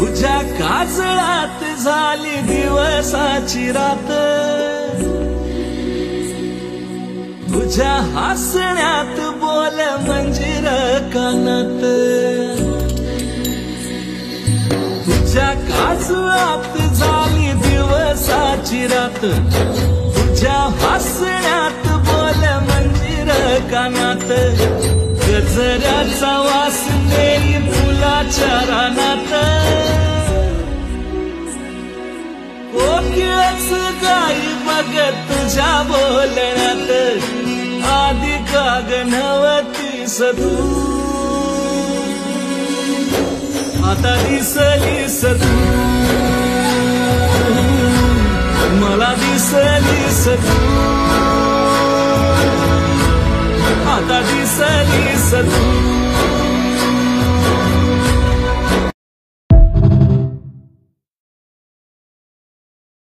तुझ्या काजळात झाली दिवसाची रात, तुझ्या हसण्यात बोल मंजिर कानात, तुझ्या काजळात झाली दिवसाची रात, तुझ्या हसण्यात बोल मंजिर कानात, गजऱ्याचा वास नेई फुलाच्या रानात, कोकिळच गाई बघत तुझ्या बोलण्यात, आधी काग नव्हतीस तू आता दिसलीस तू, मला दिसलीस तू आता दिसलीस तू.